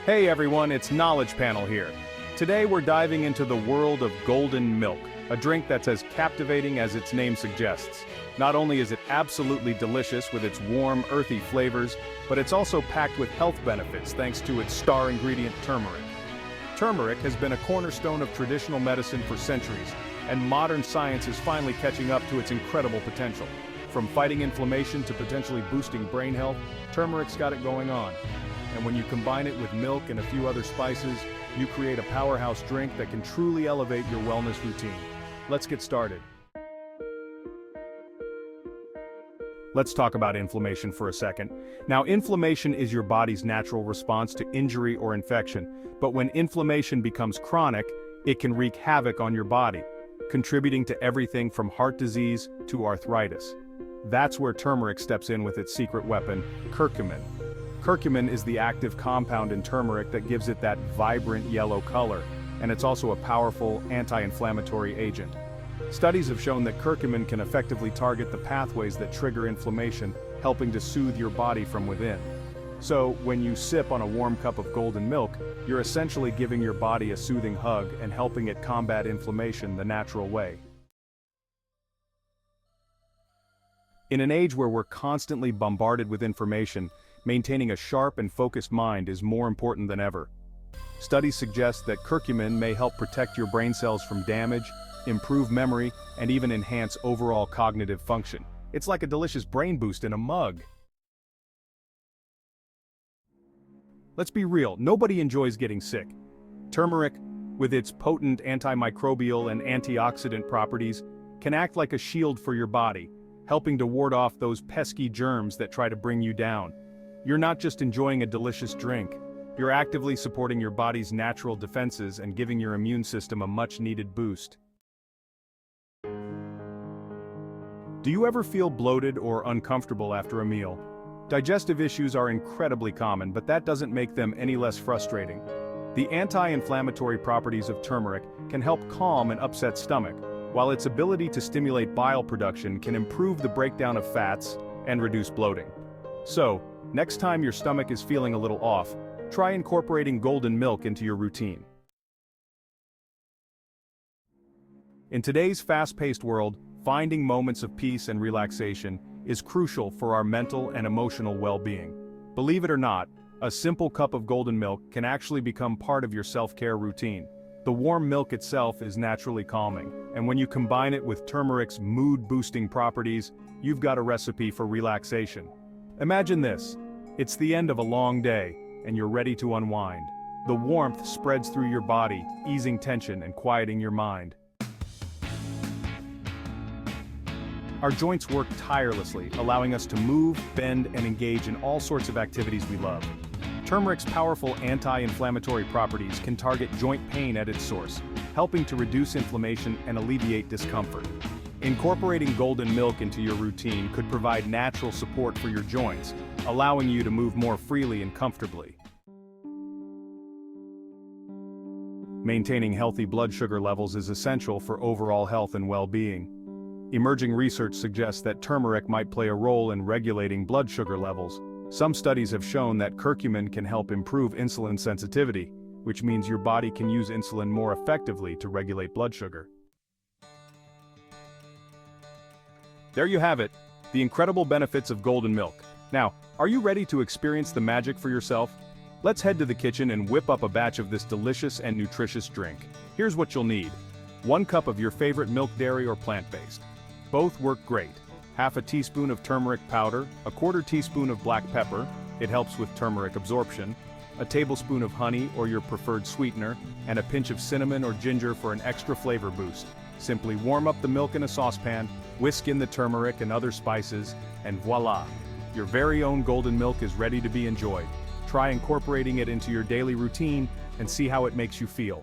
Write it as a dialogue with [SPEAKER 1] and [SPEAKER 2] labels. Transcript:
[SPEAKER 1] Hey everyone, it's Knowledge Panel here. Today we're diving into the world of golden milk, a drink that's as captivating as its name suggests. Not only is it absolutely delicious with its warm, earthy flavors, but it's also packed with health benefits thanks to its star ingredient turmeric. Turmeric has been a cornerstone of traditional medicine for centuries, and modern science is finally catching up to its incredible potential. From fighting inflammation to potentially boosting brain health, turmeric's got it going on. And when you combine it with milk and a few other spices, you create a powerhouse drink that can truly elevate your wellness routine. Let's get started. Let's talk about inflammation for a second. Now, inflammation is your body's natural response to injury or infection, but when inflammation becomes chronic, it can wreak havoc on your body, contributing to everything from heart disease to arthritis. That's where turmeric steps in with its secret weapon, curcumin. Curcumin is the active compound in turmeric that gives it that vibrant yellow color, and it's also a powerful anti-inflammatory agent. Studies have shown that curcumin can effectively target the pathways that trigger inflammation, helping to soothe your body from within. So, when you sip on a warm cup of golden milk, you're essentially giving your body a soothing hug and helping it combat inflammation the natural way. In an age where we're constantly bombarded with information, maintaining a sharp and focused mind is more important than ever. Studies suggest that curcumin may help protect your brain cells from damage, improve memory, and even enhance overall cognitive function. It's like a delicious brain boost in a mug. Let's be real, nobody enjoys getting sick. Turmeric, with its potent antimicrobial and antioxidant properties, can act like a shield for your body, helping to ward off those pesky germs that try to bring you down. You're not just enjoying a delicious drink, you're actively supporting your body's natural defenses and giving your immune system a much-needed boost. Do you ever feel bloated or uncomfortable after a meal? Digestive issues are incredibly common, but that doesn't make them any less frustrating. The anti-inflammatory properties of turmeric can help calm an upset stomach, while its ability to stimulate bile production can improve the breakdown of fats and reduce bloating. So, next time your stomach is feeling a little off, try incorporating golden milk into your routine. In today's fast-paced world, finding moments of peace and relaxation is crucial for our mental and emotional well-being. Believe it or not, a simple cup of golden milk can actually become part of your self-care routine. The warm milk itself is naturally calming, and when you combine it with turmeric's mood-boosting properties, you've got a recipe for relaxation. Imagine this. It's the end of a long day, and you're ready to unwind. The warmth spreads through your body, easing tension and quieting your mind. Our joints work tirelessly, allowing us to move, bend, and engage in all sorts of activities we love. Turmeric's powerful anti-inflammatory properties can target joint pain at its source, helping to reduce inflammation and alleviate discomfort. Incorporating golden milk into your routine could provide natural support for your joints, allowing you to move more freely and comfortably. Maintaining healthy blood sugar levels is essential for overall health and well-being. Emerging research suggests that turmeric might play a role in regulating blood sugar levels. Some studies have shown that curcumin can help improve insulin sensitivity, which means your body can use insulin more effectively to regulate blood sugar. There you have it, the incredible benefits of golden milk. Now, are you ready to experience the magic for yourself? Let's head to the kitchen and whip up a batch of this delicious and nutritious drink. Here's what you'll need. 1 cup of your favorite milk, dairy, or plant-based. Both work great. Half a teaspoon of turmeric powder, a 1/4 teaspoon of black pepper, it helps with turmeric absorption, a tablespoon of honey or your preferred sweetener, and a pinch of cinnamon or ginger for an extra flavor boost. Simply warm up the milk in a saucepan, whisk in the turmeric and other spices, and voila! Your very own golden milk is ready to be enjoyed. Try incorporating it into your daily routine and see how it makes you feel.